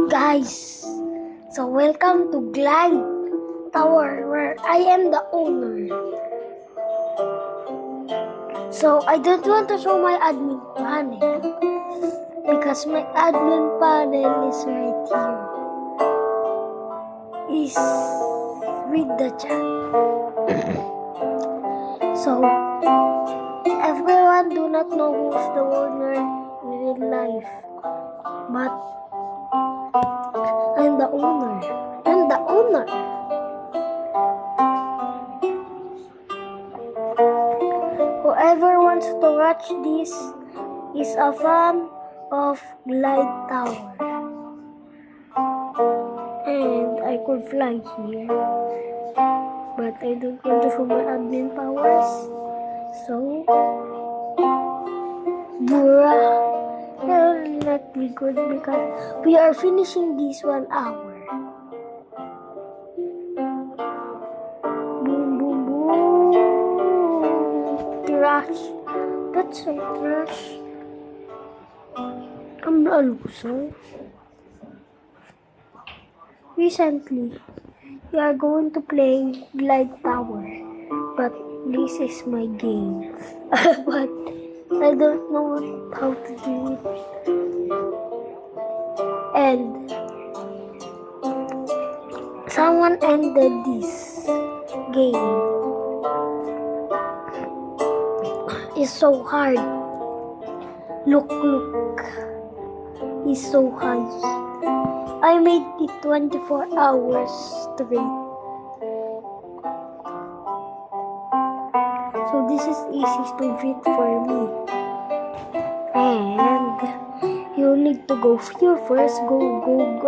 Guys, so welcome to Glide Tower where I am the owner. So I don't want to show my admin panel because my admin panel is right here. Is with the chat. So everyone do not know who's the owner in real life, but I'm the owner. I'm the owner. Whoever wants to watch this is a fan of Glide Tower. And I could fly here. But I don't want to show my admin powers. So, bruh, that will not be good because we are finishing this 1 hour. Boom, boom, boom. Trash. That's so trash. I'm a loser. Recently, we are going to play Glide Tower. But this is my game. But I don't know how to do it. And someone ended this game. It's so hard. Look. It's so high. I made it 24 hours straight. So this is easy to beat for me. And you need to go here first. Go. Boom.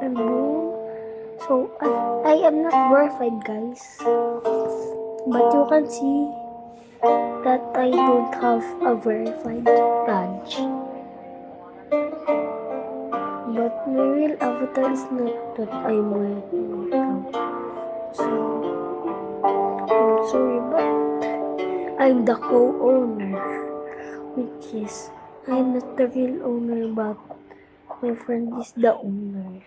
And boom. So I am not verified, guys. But you can see that I don't have a verified badge. But my real avatar is not that I'm wearing now. So, I'm sorry, but I'm the co-owner. Which is, I'm not the real owner, but my friend is the owner.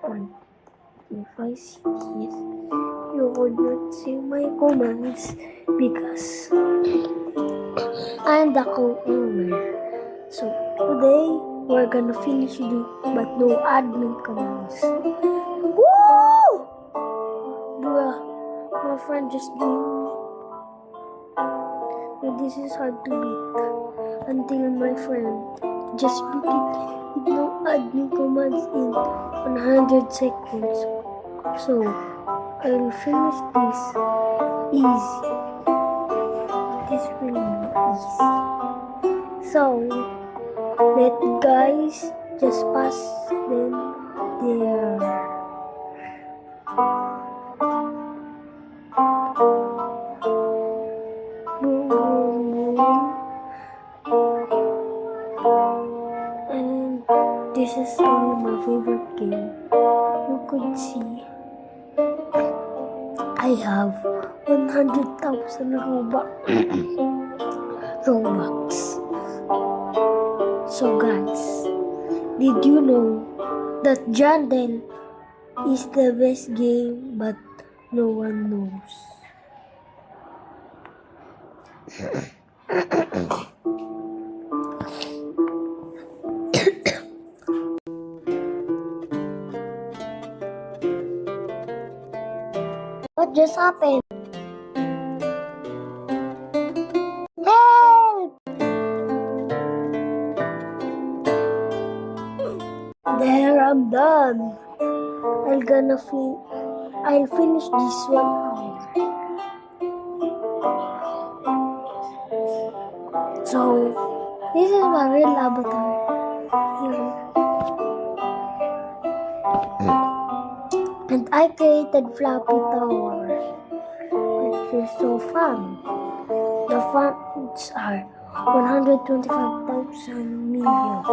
And if I see it, you would not see my commands because I'm the co-owner. So today we're gonna finish it, but no admin commands. Woo! Bruh, my friend just gave me. And this is hard to beat until my friend just beat it with no admin commands in 100 seconds. So I'll finish this easy. This will be easy. So let guys just pass them there. Boom. And this is only my favorite game. You could see I have 100,000 Robux. So guys, did you know that Jandel is the best game but no one knows? What just happened? Help! There, I'm done. I'll finish this 1 hour. So, this is my real avatar here. And I created Floppy Tower, which is so fun. The funds are 125,000 million.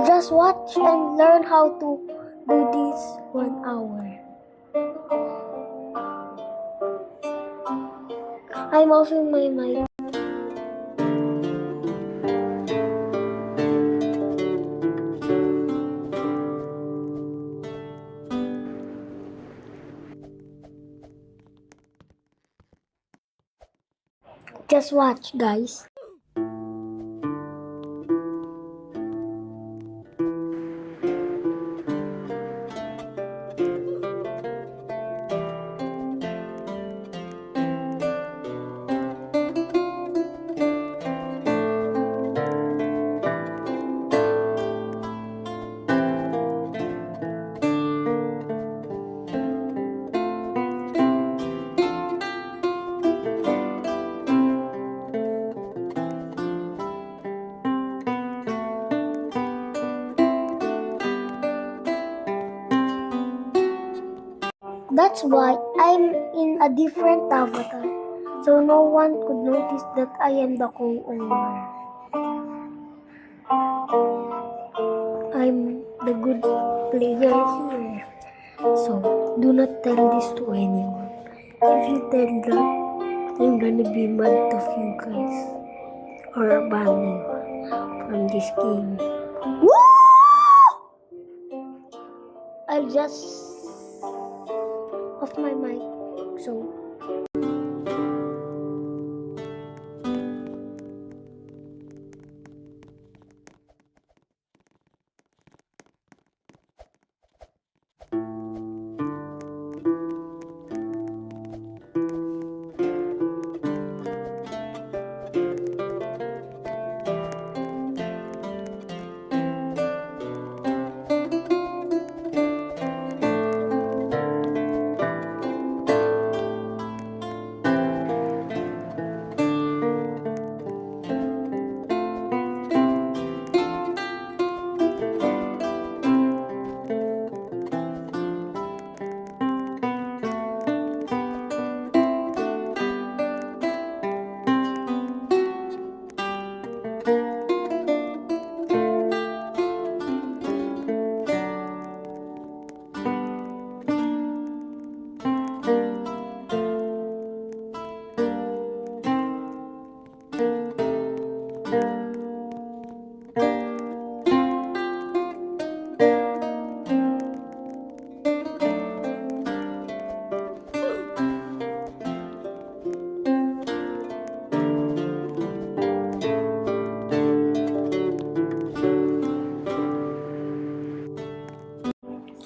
Just watch and learn how to do this 1 hour. I'm offing my mic. Just watch, guys. That's why I'm in a different avatar, so no one could notice that I am the co-owner. I'm the good player here, so do not tell this to anyone. If you tell that, I'm gonna be mad of you guys or ban you from this game. Woo! I'll just off my mic. So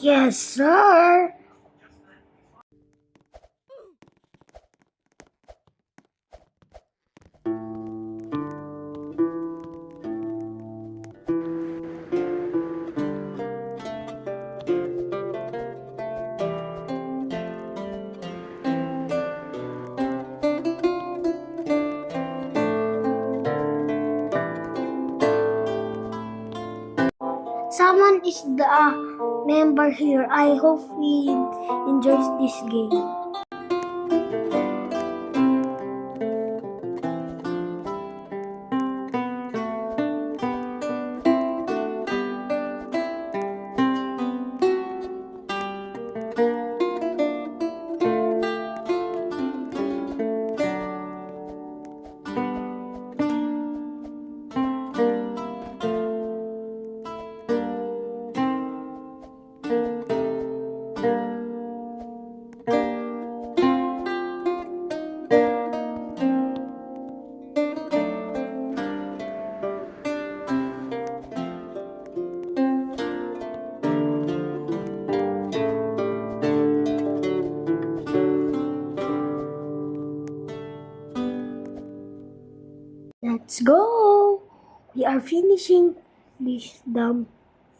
yes, sir. Someone is the member here. I hope he enjoys this game. Let's go! We are finishing this damn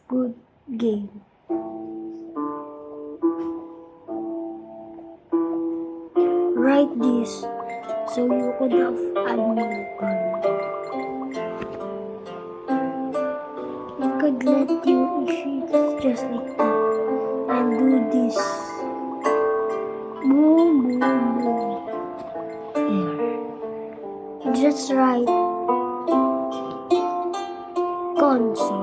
good game. Write this so you could have admin card. It could let you if it's just like that and do this. Boom, boom, boom. There. Just write console.